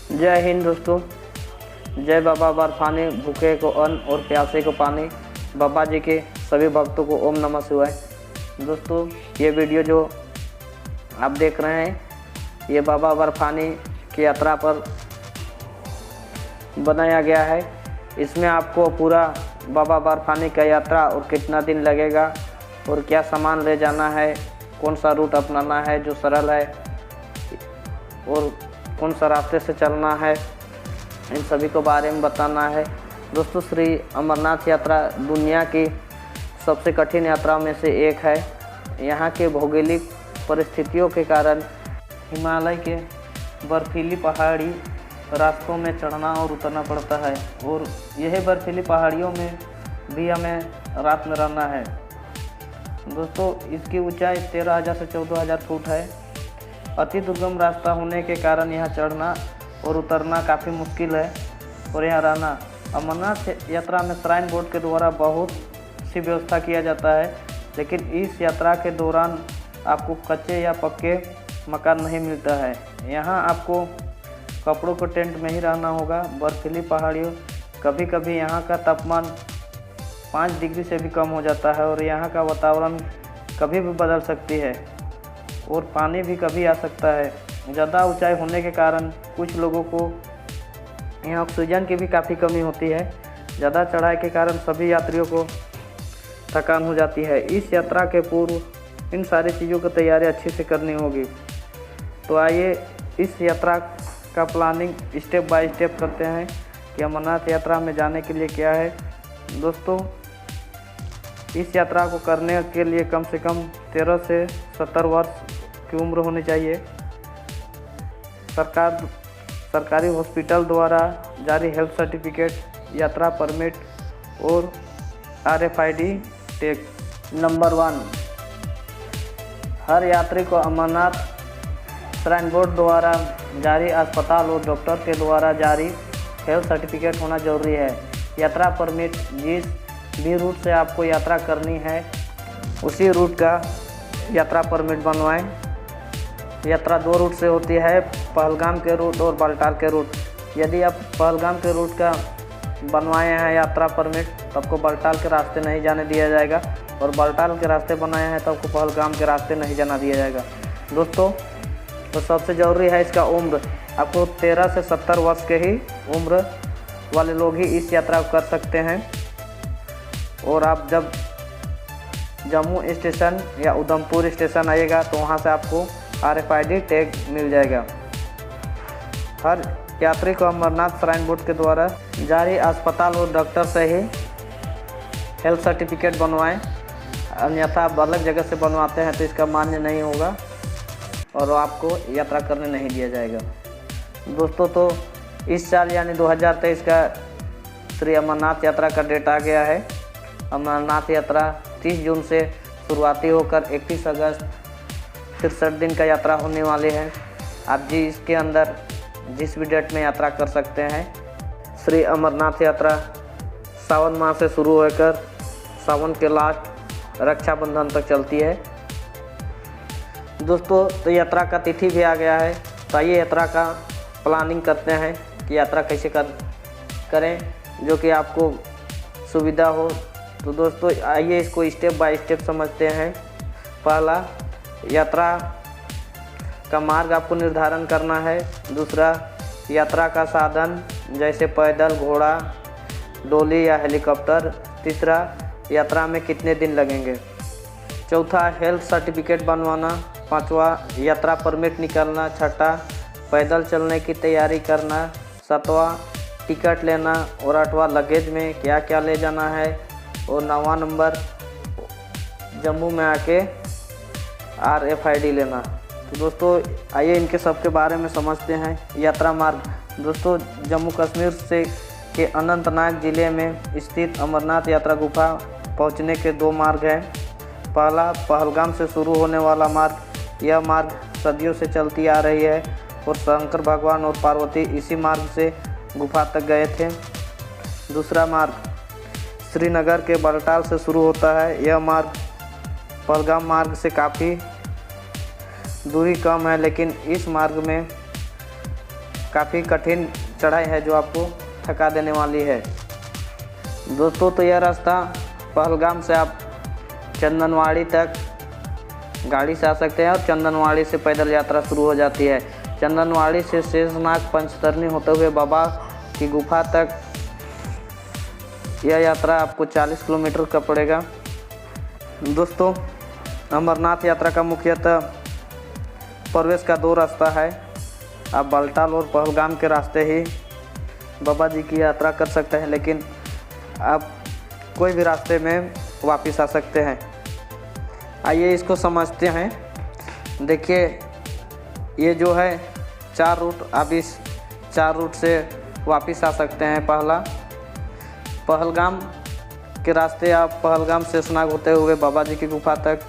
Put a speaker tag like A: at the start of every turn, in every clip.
A: जय हिंद दोस्तों। जय बाबा बर्फानी, भूखे को अन्न और प्यासे को पानी। बाबा जी के सभी भक्तों को ओम नमः शिवाय। दोस्तों, ये वीडियो जो आप देख रहे हैं ये बाबा बर्फानी की यात्रा पर बनाया गया है। इसमें आपको पूरा बाबा बर्फानी का यात्रा और कितना दिन लगेगा और क्या सामान ले जाना है, कौन सा रूट अपनाना है जो सरल है और कौन सा रास्ते से चलना है, इन सभी को बारे में बताना है। दोस्तों, श्री अमरनाथ यात्रा दुनिया की सबसे कठिन यात्रा में से एक है। यहाँ के भौगोलिक परिस्थितियों के कारण हिमालय के बर्फीली पहाड़ी रास्तों में चढ़ना और उतरना पड़ता है और यही बर्फीली पहाड़ियों में भी हमें रात में रहना है। दोस्तों, इसकी ऊंचाई 13,000 से 14,000 फुट है। अति दुर्गम रास्ता होने के कारण यहाँ चढ़ना और उतरना काफ़ी मुश्किल है और यहाँ रहना। अमरनाथ यात्रा में श्राइन बोर्ड के द्वारा बहुत सी व्यवस्था किया जाता है, लेकिन इस यात्रा के दौरान आपको कच्चे या पक्के मकान नहीं मिलता है। यहाँ आपको कपड़ों को टेंट में ही रहना होगा। बर्फीली पहाड़ियों कभी कभी यहाँ का तापमान 5 डिग्री से भी कम हो जाता है और यहाँ का वातावरण कभी भी बदल सकती है और पानी भी कभी आ सकता है। ज़्यादा ऊंचाई होने के कारण कुछ लोगों को यहाँ ऑक्सीजन की भी काफ़ी कमी होती है। ज़्यादा चढ़ाई के कारण सभी यात्रियों को थकान हो जाती है। इस यात्रा के पूर्व इन सारी चीज़ों की तैयारी अच्छे से करनी होगी। तो आइए इस यात्रा का प्लानिंग स्टेप बाय स्टेप करते हैं कि अमरनाथ यात्रा में जाने के लिए क्या है। दोस्तों, इस यात्रा को करने के लिए कम से कम 13 से 70 वर्ष की उम्र होनी चाहिए। सरकारी हॉस्पिटल द्वारा जारी हेल्थ सर्टिफिकेट, यात्रा परमिट और RFID टैग। नंबर 1, हर यात्री को अमरनाथ श्राइन बोर्ड द्वारा जारी अस्पताल और डॉक्टर के द्वारा जारी हेल्थ सर्टिफिकेट होना जरूरी है। यात्रा परमिट, जिस भी रूट से आपको यात्रा करनी है उसी रूट का यात्रा परमिट बनवाएं। यात्रा 2 रूट से होती है, पहलगाम के रूट और बालटाल के रूट। यदि आप पहलगाम के रूट का बनवाए हैं यात्रा परमिट तो आपको बालटाल के रास्ते नहीं जाने दिया जाएगा और बालटाल के रास्ते बनाए हैं तो आपको पहलगाम के रास्ते नहीं जाना दिया जाएगा। दोस्तों, तो सबसे ज़रूरी है इसका उम्र। आपको 13 से 70 वर्ष के ही उम्र वाले लोग ही इस यात्रा को कर सकते हैं। और आप जब जम्मू स्टेशन या उधमपुर स्टेशन आइएगा तो वहाँ से आपको RFID टैग मिल जाएगा। हर यात्री को अमरनाथ श्राइन बोर्ड के द्वारा जारी अस्पताल और डॉक्टर से ही हेल्थ सर्टिफिकेट बनवाएं, अन्यथा आप अलग जगह से बनवाते हैं तो इसका मान्य नहीं होगा और आपको यात्रा करने नहीं दिया जाएगा। दोस्तों, तो इस साल यानी 2023 का श्री अमरनाथ यात्रा का डेट आ गया है। अमरनाथ यात्रा 30 जून से शुरुआती होकर 31 अगस्त 63 दिन का यात्रा होने वाली है। आप जी इसके अंदर जिस भी डेट में यात्रा कर सकते हैं। श्री अमरनाथ यात्रा सावन माह से शुरू होकर सावन के लास्ट रक्षाबंधन तक चलती है। दोस्तों, तो यात्रा का तिथि भी आ गया है, तो आइए यात्रा का प्लानिंग करते हैं कि यात्रा कैसे करें जो कि आपको सुविधा हो। तो दोस्तों, आइए इसको स्टेप बाय स्टेप समझते हैं। पहला, यात्रा का मार्ग आपको निर्धारण करना है। दूसरा, यात्रा का साधन जैसे पैदल, घोड़ा, डोली या हेलीकॉप्टर। तीसरा, यात्रा में कितने दिन लगेंगे। चौथा, हेल्थ सर्टिफिकेट बनवाना। पांचवा, यात्रा परमिट निकालना। छठा, पैदल चलने की तैयारी करना। सातवां, टिकट लेना। और आठवां, लगेज में क्या क्या ले जाना है। और 9वां नंबर, जम्मू में आके RFID लेना। तो दोस्तों, आइए इनके सब के बारे में समझते हैं। यात्रा मार्ग। दोस्तों, जम्मू कश्मीर से के अनंतनाग ज़िले में स्थित अमरनाथ यात्रा गुफा पहुंचने के 2 मार्ग हैं। पहला, पहलगाम से शुरू होने वाला मार्ग। यह मार्ग सदियों से चलती आ रही है और शंकर भगवान और पार्वती इसी मार्ग से गुफा तक गए थे। दूसरा मार्ग श्रीनगर के बालटाल से शुरू होता है। यह मार्ग पहलगाम मार्ग से काफ़ी दूरी कम है, लेकिन इस मार्ग में काफ़ी कठिन चढ़ाई है जो आपको थका देने वाली है। दोस्तों तो यह रास्ता पहलगाम से आप चंदनवाड़ी तक गाड़ी से आ सकते हैं और चंदनवाड़ी से पैदल यात्रा शुरू हो जाती है। चंदनवाड़ी से शेषनाग पंचतरणी होते हुए बाबा की गुफा तक यह यात्रा आपको 40 किलोमीटर का पड़ेगा। दोस्तों अमरनाथ यात्रा का मुख्यतः प्रवेश का 2 रास्ता है। आप बालटाल और पहलगाम के रास्ते ही बाबा जी की यात्रा कर सकते हैं, लेकिन आप कोई भी रास्ते में वापस आ सकते हैं। आइए इसको समझते हैं। देखिए ये जो है 4 रूट, आप इस 4 रूट से वापस आ सकते हैं। पहला पहलगाम के रास्ते, आप पहलगाम शेषनाग होते हुए बाबा जी की गुफा तक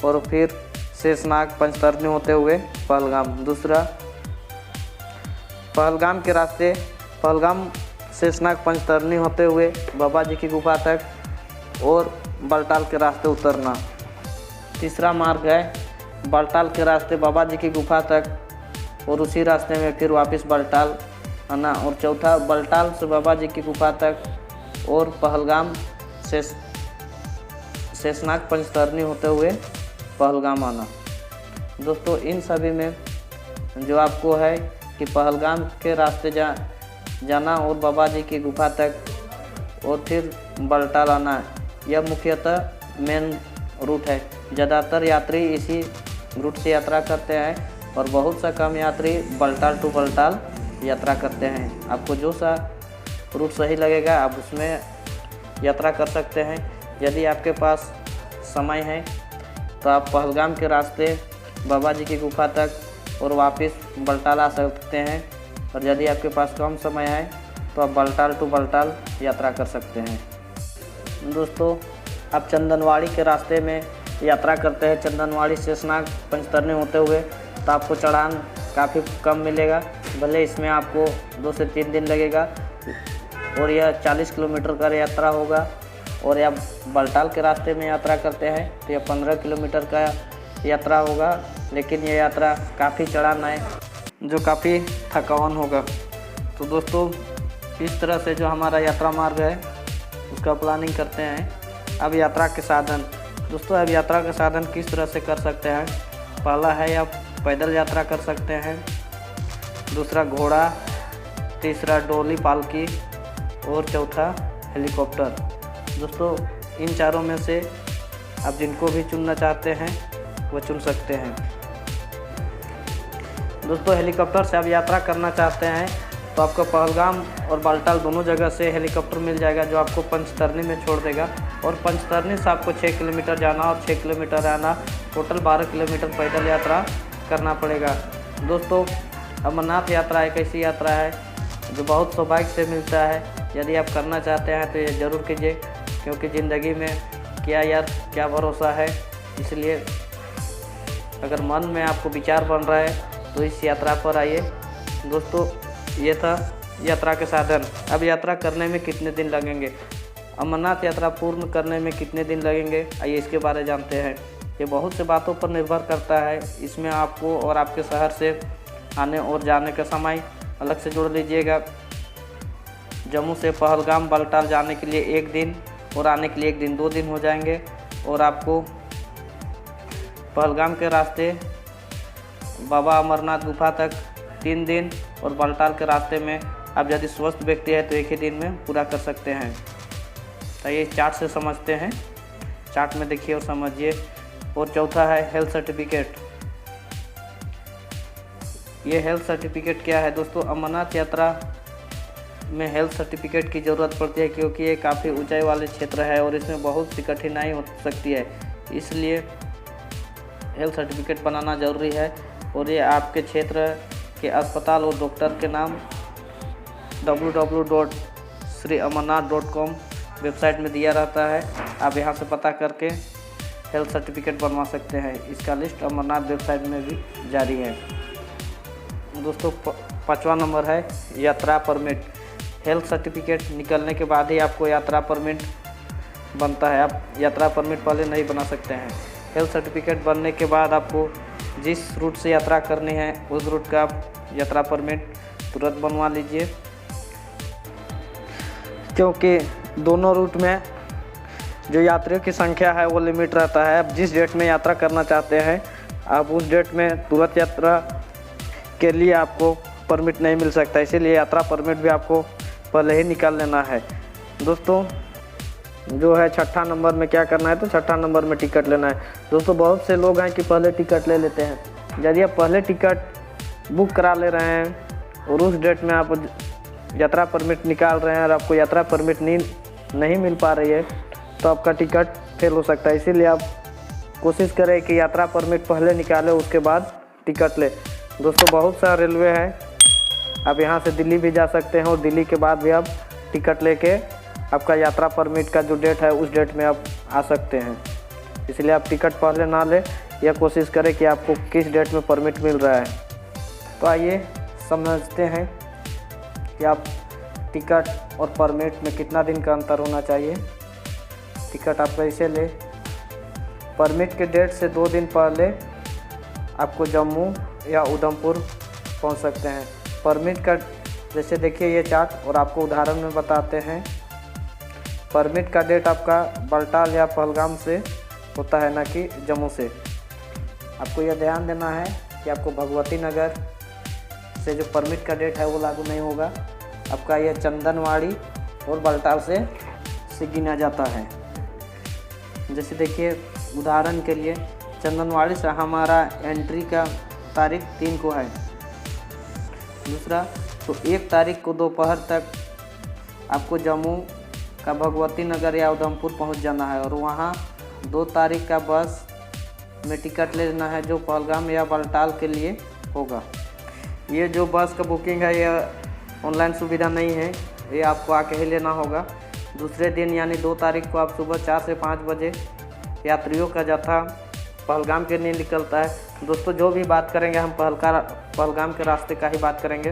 A: और फिर शेषनाग पंचतरणी होते हुए पहलगाम। दूसरा पहलगाम के रास्ते, पहलगाम शेषनाग पंचतरणी होते हुए बाबा जी की गुफा तक और बालटाल के रास्ते उतरना। तीसरा मार्ग है बालटाल के रास्ते बाबा जी की गुफा तक और उसी रास्ते में फिर वापस बालटाल आना। और चौथा बालटाल से बाबा जी की गुफा तक और पहलगाम शेषनाग पंचतरणी होते हुए पहलगाम आना। दोस्तों इन सभी में जो आपको है कि पहलगाम के रास्ते जाना और बाबा जी की गुफा तक और फिर बालटाल आना, यह मुख्यतः मेन रूट है। ज़्यादातर यात्री इसी रूट से यात्रा करते हैं और बहुत सा कम यात्री बालटाल टू बालटाल यात्रा करते हैं। आपको जो सा रूट सही लगेगा आप उसमें यात्रा कर सकते हैं। यदि आपके पास समय है तो आप पहलगाम के रास्ते बाबा जी की गुफा तक और वापस बालटाल आ सकते हैं, और यदि आपके पास कम समय है तो आप बालटाल टू बालटाल यात्रा कर सकते हैं। दोस्तों आप चंदनवाड़ी के रास्ते में यात्रा करते हैं, चंदनवाड़ी शेषनाग पंचतरणी होते हुए, तो आपको चढ़ान काफ़ी कम मिलेगा। भले इसमें आपको 2 से 3 दिन लगेगा और यह 40 किलोमीटर का यात्रा होगा। और या बालटाल के रास्ते में यात्रा करते हैं तो यह 15 किलोमीटर का यात्रा होगा, लेकिन यह यात्रा काफ़ी चढ़ान है जो काफ़ी थकावन होगा। तो दोस्तों इस तरह से जो हमारा यात्रा मार्ग है उसका प्लानिंग करते हैं। अब यात्रा के साधन, दोस्तों अब यात्रा के साधन किस तरह से कर सकते हैं। पहला है आप पैदल यात्रा कर सकते हैं, दूसरा घोड़ा, तीसरा डोली पालकी और चौथा हेलीकॉप्टर। दोस्तों इन चारों में से आप जिनको भी चुनना चाहते हैं वो चुन सकते हैं। दोस्तों हेलीकॉप्टर से आप यात्रा करना चाहते हैं तो आपको पहलगाम और बालटाल दोनों जगह से हेलीकॉप्टर मिल जाएगा जो आपको पंचतरणी में छोड़ देगा। और पंचतरणी से आपको 6 किलोमीटर जाना और 6 किलोमीटर आना, टोटल 12 किलोमीटर पैदल यात्रा करना पड़ेगा। दोस्तों अमरनाथ यात्रा एक ऐसी यात्रा है जो बहुत सौभाग्य से मिलता है। यदि आप करना चाहते हैं तो ये ज़रूर कीजिए, क्योंकि ज़िंदगी में क्या यार क्या भरोसा है। इसलिए अगर मन में आपको विचार बन रहा है तो इस यात्रा पर आइए। दोस्तों ये था यात्रा के साधन। अब यात्रा करने में कितने दिन लगेंगे, अमरनाथ यात्रा पूर्ण करने में कितने दिन लगेंगे, आइए इसके बारे में जानते हैं। ये बहुत से बातों पर निर्भर करता है। इसमें आपको और आपके शहर से आने और जाने का समय अलग से जोड़ लीजिएगा। जम्मू से पहलगाम बालटाल जाने के लिए 1 दिन और आने के लिए 1 दिन, 2 दिन हो जाएंगे। और आपको पहलगाम के रास्ते बाबा अमरनाथ गुफा तक 3 दिन और बालटाल के रास्ते में आप यदि स्वस्थ व्यक्ति है तो 1 ही दिन में पूरा कर सकते हैं। तो ये चार्ट से समझते हैं, चार्ट में देखिए और समझिए। और चौथा है हेल्थ सर्टिफिकेट। ये हेल्थ सर्टिफिकेट क्या है दोस्तों, अमरनाथ यात्रा में हेल्थ सर्टिफिकेट की ज़रूरत पड़ती है, क्योंकि ये काफ़ी ऊंचाई वाले क्षेत्र है और इसमें बहुत सी कठिनाई हो सकती है। इसलिए हेल्थ सर्टिफिकेट बनाना ज़रूरी है। और ये आपके क्षेत्र के अस्पताल और डॉक्टर के नाम www.sriamarnath.com वेबसाइट में दिया रहता है। आप यहाँ से पता करके हेल्थ सर्टिफिकेट बनवा सकते हैं। इसका लिस्ट अमरनाथ वेबसाइट में भी जारी है। दोस्तों 5वां नंबर है यात्रा परमिट। हेल्थ सर्टिफिकेट निकलने के बाद ही आपको यात्रा परमिट बनता है। आप यात्रा परमिट पहले नहीं बना सकते हैं। हेल्थ सर्टिफिकेट बनने के बाद आपको जिस रूट से यात्रा करनी है उस रूट का यात्रा परमिट तुरंत बनवा लीजिए, क्योंकि दोनों रूट में जो यात्रियों की संख्या है वो लिमिट रहता है। अब जिस डेट में यात्रा करना चाहते हैं आप उस डेट में तुरंत यात्रा के लिए आपको परमिट नहीं मिल सकता, इसीलिए यात्रा परमिट भी आपको पहले ही निकाल लेना है। दोस्तों जो है 6ठा नंबर में क्या करना है, तो 6ठा नंबर में टिकट लेना है। दोस्तों बहुत से लोग हैं कि पहले टिकट ले लेते हैं। यदि आप पहले टिकट बुक करा ले रहे हैं और उस डेट में आप यात्रा परमिट निकाल रहे हैं और आपको यात्रा परमिट नहीं मिल पा रही है तो आपका टिकट फेल हो सकता है। इसीलिए आप कोशिश करें कि यात्रा परमिट पहले निकालें उसके बाद टिकट लें। दोस्तों बहुत सा रेलवे है, आप यहाँ से दिल्ली भी जा सकते हैं और दिल्ली के बाद भी आप टिकट लेके आपका यात्रा परमिट का जो डेट है उस डेट में आप आ सकते हैं। इसलिए आप टिकट पहले ना लें, यह कोशिश करें कि आपको किस डेट में परमिट मिल रहा है। तो आइए समझते हैं कि आप टिकट और परमिट में कितना दिन का अंतर होना चाहिए। टिकट आप कैसे लें, परमिट के डेट से 2 दिन पहले आपको जम्मू या उधमपुर पहुंच सकते हैं। परमिट का जैसे देखिए ये चार्ट, और आपको उदाहरण में बताते हैं। परमिट का डेट आपका बलटाल या पहलगाम से होता है, ना कि जम्मू से। आपको यह ध्यान देना है कि आपको भगवती नगर से जो परमिट का डेट है वो लागू नहीं होगा। आपका यह चंदनवाड़ी और बलटाल से गिना जाता है। जैसे देखिए उदाहरण के लिए चंदनवाड़ी से हमारा एंट्री का तारीख 3 को है। दूसरा तो 1 तारीख को दोपहर तक आपको जम्मू का भगवती नगर या उधमपुर पहुंच जाना है, और वहां 2 तारीख का बस में टिकट लेना है जो पहलगाम या बलटाल के लिए होगा। ये जो बस का बुकिंग है यह ऑनलाइन सुविधा नहीं है, ये आपको आके ही लेना होगा। दूसरे दिन यानी 2 तारीख को आप सुबह 4 से 5 बजे यात्रियों का जत्था पहलगाम के लिए निकलता है। दोस्तों जो भी बात करेंगे हम पहलगाम के रास्ते का ही बात करेंगे,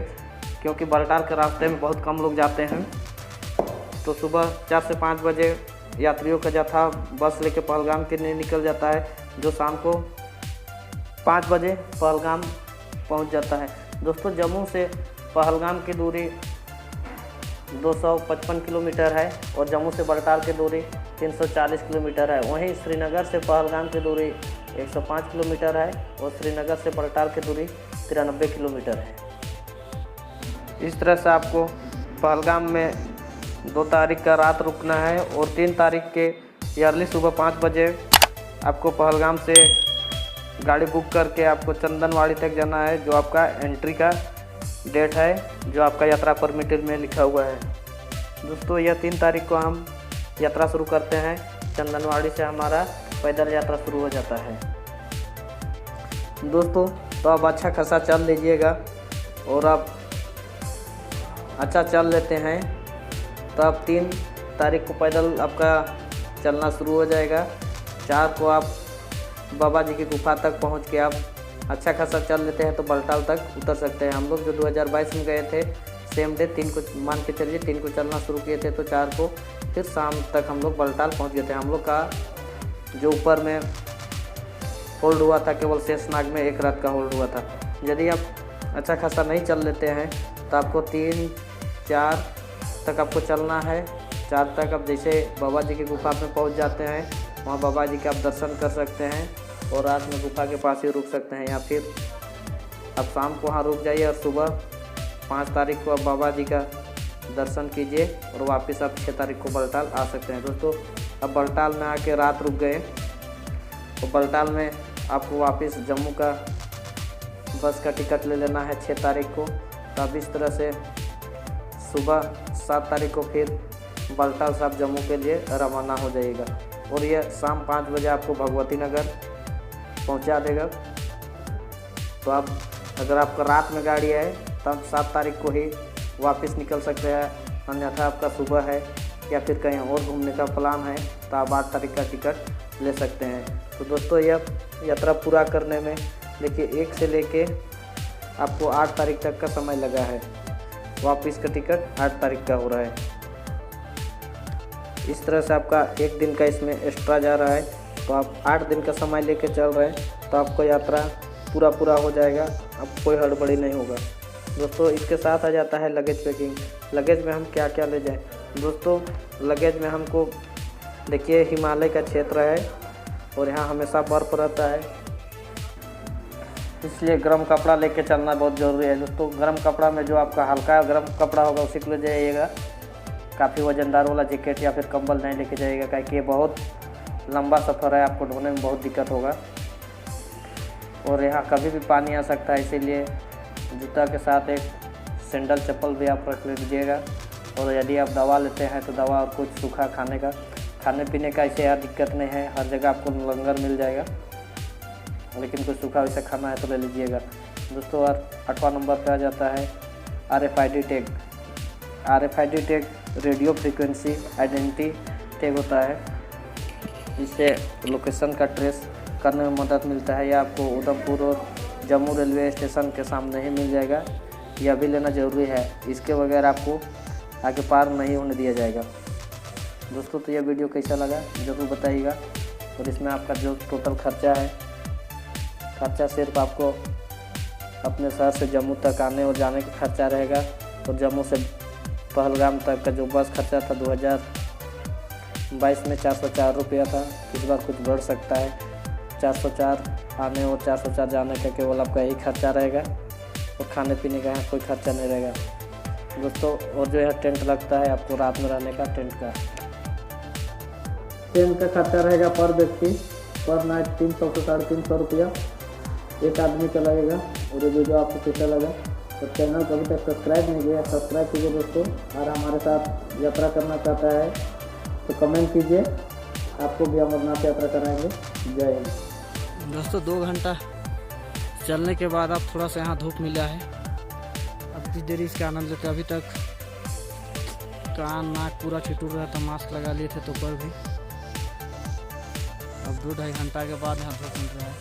A: क्योंकि बलटाल के रास्ते में बहुत कम लोग जाते हैं। तो सुबह 4 से 5 बजे यात्रियों का जत्था बस लेके पहलगाम के लिए निकल जाता है, जो शाम को 5 बजे पहलगाम पहुंच जाता है। दोस्तों जम्मू से पहलगाम की दूरी 255 किलोमीटर है और जम्मू से बलटाल की दूरी 340 किलोमीटर है। वहीं श्रीनगर से पहलगाम की दूरी 105 किलोमीटर है और श्रीनगर से बलटाल की दूरी 93 किलोमीटर है। इस तरह से आपको पहलगाम में 2 तारीख का रात रुकना है और 3 तारीख के अर्ली सुबह 5 बजे आपको पहलगाम से गाड़ी बुक करके आपको चंदनवाड़ी तक जाना है, जो आपका एंट्री का डेट है जो आपका यात्रा परमिट में लिखा हुआ है। दोस्तों यह 3 तारीख को हम यात्रा शुरू करते हैं। चंदनवाड़ी से हमारा पैदल यात्रा शुरू हो जाता है। दोस्तों तो आप अच्छा खासा चल लीजिएगा, और आप अच्छा चल लेते हैं तो आप 3 तारीख को पैदल आपका चलना शुरू हो जाएगा। 4 को आप बाबा जी की गुफा तक पहुंच के आप अच्छा खासा चल लेते हैं तो बलटाल तक उतर सकते हैं। हम लोग जो 2022 में गए थे सेम डे 3 को मान के चलिए 3 को चलना शुरू किए थे, तो 4 को फिर शाम तक हम लोग बलटाल पहुंच गए थे। हम लोग का जो ऊपर में होल्ड हुआ था केवल शेषनाग में 1 रात का होल्ड हुआ था। यदि आप अच्छा खासा नहीं चल लेते हैं तो आपको 3-4 तक आपको चलना है। 4 तक आप जैसे बाबा जी की गुफा में पहुँच जाते हैं, वहाँ बाबा जी के आप दर्शन कर सकते हैं और रात में गुफा के पास ही रुक सकते हैं, या फिर आप शाम को वहाँ रुक जाइए और सुबह 5 तारीख को आप बाबा जी का दर्शन कीजिए और वापस आप 6 तारीख को बलटाल आ सकते हैं। दोस्तों अब बलटाल में आके रात रुक गए तो बलटाल में आपको वापस जम्मू का बस का टिकट ले लेना है 6 तारीख को। तो आप इस तरह से सुबह 7 तारीख को फिर बलटाल से आप जम्मू के लिए रवाना हो जाइएगा, और यह शाम 5 बजे आपको भगवती नगर पहुंचा देगा। तो आप अगर आपका रात में गाड़ी है तो आप 7 तारीख को ही वापस निकल सकते हैं, अन्यथा आपका सुबह है या फिर कहीं और घूमने का प्लान है तो आप 8 तारीख का टिकट ले सकते हैं। तो दोस्तों यह यात्रा पूरा करने में देखिए 1 से लेके आपको 8 तारीख तक का समय लगा है। वापस का टिकट 8 तारीख का हो रहा है। इस तरह से आपका 1 दिन का इसमें एक्स्ट्रा जा रहा है, तो आप 8 दिन का समय लेके चल रहे हैं तो आपको यात्रा पूरा हो जाएगा, अब कोई हड़बड़ी नहीं होगा। दोस्तों इसके साथ आ जाता है लगेज पैकिंग। लगेज में हम क्या क्या ले जाएं दोस्तों? लगेज में हमको देखिए हिमालय का क्षेत्र है और यहाँ हमेशा बर्फ़ रहता है, इसलिए गर्म कपड़ा लेके चलना बहुत ज़रूरी है दोस्तों। गर्म कपड़ा में जो आपका हल्का गर्म कपड़ा होगा उसी को ले जाइएगा। काफ़ी वजनदार वाला जैकेट या फिर कंबल नहीं लेके जाइएगा, क्योंकि ये बहुत लंबा सफ़र है, आपको ढोने में बहुत दिक्कत होगा और यहाँ कभी भी पानी आ सकता है, इसीलिए जूता के साथ एक सैंडल चप्पल भी आप रख लीजिएगा। और यदि आप दवा लेते हैं तो दवा और कुछ सूखा खाने पीने का ऐसे यार दिक्कत नहीं है, हर जगह आपको लंगर मिल जाएगा, लेकिन कुछ सूखा वैसे खाना है तो ले लीजिएगा दोस्तों। और 8वां नंबर पे आ जाता है RFID tag. RFID tag radio frequency identity tag होता है, जिससे लोकेशन का ट्रेस करने में मदद मिलता है। यह आपको उधमपुर और जम्मू रेलवे स्टेशन के सामने ही मिल जाएगा, यह भी लेना ज़रूरी है, इसके बगैर आपको आगे पार नहीं होने दिया जाएगा दोस्तों। तो यह वीडियो कैसा लगा ज़रूर बताइएगा। और इसमें आपका जो टोटल खर्चा है, खर्चा सिर्फ आपको अपने शहर से जम्मू तक आने और जाने का खर्चा रहेगा, और जम्मू से पहलगाम तक का जो बस खर्चा था 2022 में 404 रुपया था, इस बार कुछ बढ़ सकता है। 404 आने और 404 जाने का केवल आपका यही खर्चा रहेगा, और खाने पीने का यहाँ कोई खर्चा नहीं रहेगा दोस्तों। और जो यहाँ टेंट लगता है आपको रात में रहने का, टेंट का खर्चा रहेगा पर व्यक्ति पर नाइट 300 से 350 रुपया एक आदमी का लगेगा। और ये वीडियो आपको कैसा लगा तो चैनल को अभी तक सब्सक्राइब नहीं किया, सब्सक्राइब कीजिए दोस्तों। और हमारे साथ यात्रा करना चाहता है तो कमेंट कीजिए, आपको भी अमरनाथ यात्रा कराएंगे। जय हिंद
B: दोस्तों। 2 घंटा चलने के बाद अब थोड़ा सा यहाँ धूप मिला है, अब कुछ देरी इसका आनंद लेते। अभी तक कान नाक पूरा ठिठुर रहा था, मास्क लगा लिए थे तो पर भी अब 2-2.5 घंटा के बाद यहाँ धूप मिल रहा है।